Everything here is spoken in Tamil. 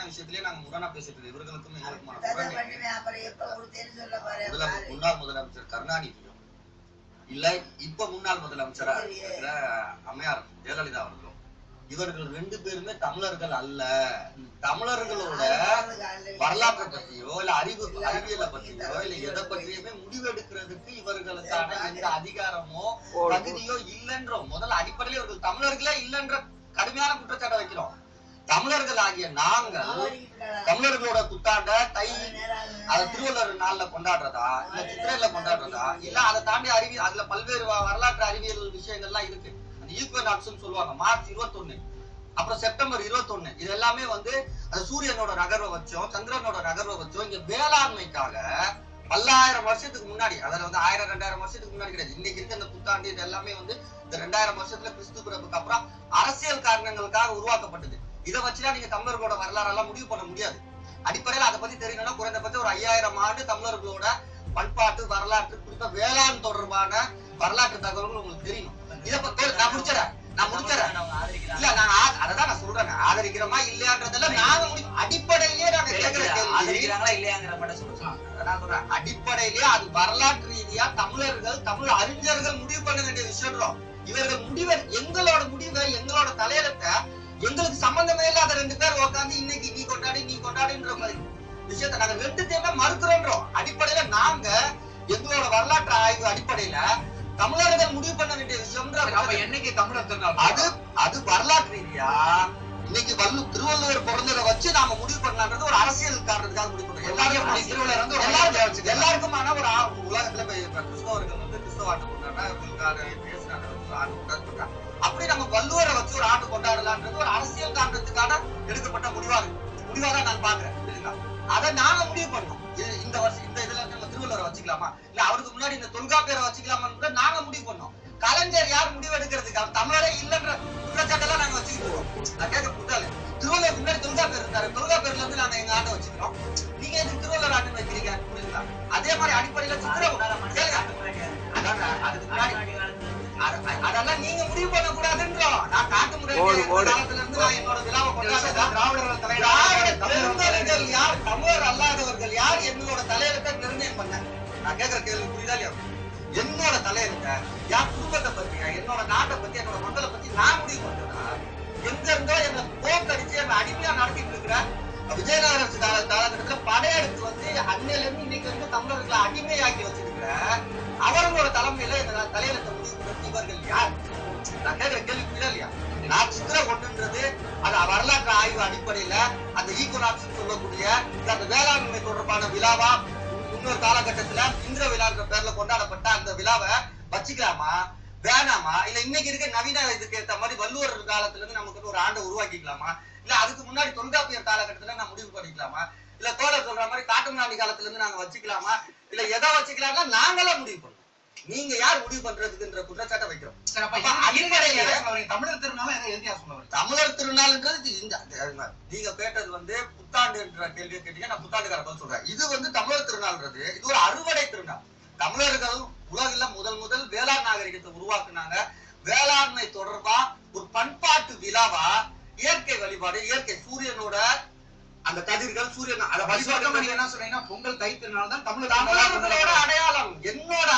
அடிப்படையான விஷயத்திலேயே நாங்க முரணா பேசிட்டு இருக்கோம். இவர்களுக்கும் எங்களுக்குமான முன்னாள் முதலமைச்சர் கருணாநிதியும் இல்ல இப்ப முன்னாள் முதலமைச்சரா இருக்கிற அம்மையார் ஜெயலலிதா அவர்களும் இவர்கள் 2 பேருமே தமிழர்கள் அல்ல. தமிழர்களோட வரலாற்றை பத்தியோ இல்ல அறிவியலை பத்தியோ இல்ல எதை பற்றியுமே முடிவெடுக்கிறதுக்கு இவர்களுக்கான எந்த அதிகாரமோ தகுதியோ இல்லைன்றோம். முதல்ல அடிப்படையில இவர்கள் தமிழர்களே இல்லைன்ற கடுமையான குற்றச்சாட்டை வைக்கிறோம். தமிழர்கள் ஆகிய நாங்கள் தமிழர்களோட புத்தாண்ட தை அதை திருவள்ளுவர் நாள்ல கொண்டாடுறதா இல்ல சித்திரையில கொண்டாடுறதா இல்ல அதை தாண்டி அறிவியல் அதுல பல்வேறு வரலாற்று அறிவியல் விஷயங்கள்லாம் இருக்கு. அந்த ஈக்வனாக்ஸ் சொல்லுவாங்க. மார்ச் 21 அப்புறம் செப்டம்பர் 21 இது எல்லாமே வந்து அது சூரியனோட நகர்வை வச்சோம் சந்திரனோட நகர்வை வச்சோம். இங்க வேளாண்மைக்காக பல்லாயிரம் வருஷத்துக்கு முன்னாடி அதுல வந்து 1000 2000 வருஷத்துக்கு முன்னாடி கிடையாது. இன்னைக்கு இருக்க இந்த புத்தாண்டு இது எல்லாமே வந்து இந்த 2000 வருஷத்துல கிறிஸ்து பிறப்புக்கு அப்புறம் அரசியல் காரணங்களுக்காக உருவாக்கப்பட்டது. இதை வச்சுதான் நீங்க தமிழர்களோட வரலாறெல்லாம் முடிவு பண்ண முடியாது. அடிப்படையில அதை பத்தி தெரியணும்னா குறைந்தபட்சம் ஒரு 5000 ஆண்டு தமிழர்களோட பண்பாட்டு வரலாற்று குறிப்பா வேளாண் தொடர்பான வரலாற்று தகவல்கள் உங்களுக்கு தெரியணும். இதை நான் முடிச்சிடறேன் இல்ல நான் அதான் நான் சொல்றேன். ஆதரிக்கிறோமா இல்லையான்றதெல்லாம் நாங்க அடிப்படையிலேயே நாங்க கேட்கிறோம் இல்லையாங்கிற மட்டும் சொல்றேன். நான் சொல்றேன் அடிப்படையிலேயே அது வரலாற்று ரீதியா தமிழர்கள் தமிழ் அறிஞர்கள் முடிவு பண்ண வேண்டிய விஷயம். இவர்கள் முடிவை எங்களோட முடிவை எங்களோட தலையெழுத்தை எங்களுக்கு சம்பந்தமே இல்லாத 2 பேர் உட்காந்து இன்னைக்கு நீ கொண்டாடின்ற மாதிரி விஷயத்த நாங்க 2 பேருமே மறுக்கிறோம். அடிப்படையில நாங்க எங்களோட வரலாற்று ஆய்வு அடிப்படையில தமிழர்கள் முடிவு பண்ண வேண்டிய விஷயம். என்னைக்கு தமிழர் திருநாள் அது வரலாற்று ரீதியா இன்னைக்கு திருவள்ளுவர் பிறந்ததை வச்சு நாம முடிவு பண்ணலான்றது ஒரு அரசியல் காரணத்துக்காக முடிவு பண்றோம். எல்லாருக்குமான ஒரு உலகத்துல கிறிஸ்தவர்கள் வந்து கிறிஸ்தவ ஆண்டு கொண்டாடுறாங்க பேசுறாங்க. அப்படி நம்ம வள்ளுவரை வச்சு ஒரு ஆண்டு கொண்டாடலான்றது ஒரு அரசியல் காரணத்துக்கான எடுக்கப்பட்ட முடிவாக நான் பாக்குறேன். அதை நாங்க முடிவு பண்ணோம். இந்த வருஷம் இந்த இதுல நம்ம திருவள்ளுவரை வச்சுக்கலாமா இல்ல அவருக்கு முன்னாடி இந்த தொல்காப்பியரை வச்சுக்கலாமான்னு நாங்க முடிவு பண்ணோம். கலைஞர் யார் முடிவு எடுக்கிறதுக்கு அவர் தமிழரே இல்லைன்ற குற்றச்சாட்டெல்லாம் நாங்க வச்சுக்கிட்டு இருக்கோம். நான் கேட்க புத்தால திருவள்ளுவர் முன்னாடி தொல்காப்பியர் இருந்தாரு. தொல்காப்பியர்ல இருந்து நாங்க எங்க ஆண்டை வச்சுக்கிறோம். நீங்க எதுக்கு திருவள்ளுவர் ஆண்டு வைக்கிறீங்க புரியுங்களா? அதே மாதிரி அடிப்படையில அதெல்லாம் நீங்க முடிவு பண்ண கூடாதுன்றோம். நான் காட்டு முறையில இருந்து நான் என்னோட விழாவை கொண்டாடுறேன். திராவிடர்கள் யார் தமிழர் அல்லாதவர்கள் யார் என்னோட தலையெழுத்தை நிர்ணயம் பண்ணாங்க? நான் கேட்கிற கேள்வி புரியுதா இல்லையா? என்னோட தலையெழுத்தை யார் குடும்பத்தை பத்தியா என்னோட நாட்டை பத்தி என்னோட மக்களை பத்தி நான் முடிவு பண்றேன்னா எங்க இருந்தோ என்ன போக்கடிச்சு என்ன அடிமையா நடத்திட்டு இருக்கிற விஜயநகர காலகட்டத்துல படையெடுத்து வந்து அன்னையில இருந்து இன்னைக்கு வந்து தமிழர்களை அடிமையாக்கி வச்சிருக்கிற அவர்களோட தலைமையில இந்த தலையெழுத்தை முடிவு பண்றது இவர்கள் யார்? நான் கேட்கிற கேள்வி புரியல இல்லையா? நான் சித்திரை ஒண்ணுன்றது அது வரலாற்று ஆய்வு அடிப்படையில அந்த ஈக்குவலாக்ஸ் சொல்லக்கூடிய அந்த வேளாண்மை தொடர்பான விழாவா இன்னொரு காலகட்டத்துல இந்திர விழான்ற பேர்ல கொண்டாடப்பட்ட அந்த விழாவை வச்சுக்கலாமா வேணாமா? இல்ல இன்னைக்கு இருக்க நவீன இதுக்கு ஏற்ற மாதிரி வள்ளுவர் காலத்துல இருந்து நமக்கு ஒரு ஆண்டை உருவாக்கிக்கலாமா? இல்ல அதுக்கு முன்னாடி தொல்காப்பியர் காலகட்டத்துல நான் முடிவு பண்ணிக்கலாமா? இல்ல தோழர் சொல்ற மாதிரி காட்டுமிராண்டி காலத்துல இருந்து நாங்க வச்சுக்கலாமா? இல்ல எதை வச்சுக்கலாம்னா நாங்களா முடிவு பண்ணோம். நீங்க யார் முடிவு பண்றதுக்குன்ற குற்றச்சாட்டை வைக்கிறோம். தமிழர் திருநாள் தமிழர் திருநாள்ன்றது நீங்க கேட்டது வந்து புத்தாண்டு என்ற கேள்வியை கேட்டீங்க. நான் புத்தாண்டுக்கார பதில் சொல்றேன். இது வந்து தமிழர் திருநாள்ன்றது இது ஒரு அறுவடை திருநாள். தமிழர்கள் உலகில முதல் வேளாண் நாகரிகத்தை உருவாக்குனாங்க. வேளாண்மை தொடர்பா ஒரு பண்பாட்டு விழாவா இயற்கை வழிபாடு இயற்கை சூரியனோட அந்த கதிர்கள் சூரியன் அதை வழிபாடு என்ன சொல்றீங்கன்னா பொங்கல் தை திருநாள் தான் தமிழர்களோட அடையாளம். என்னோட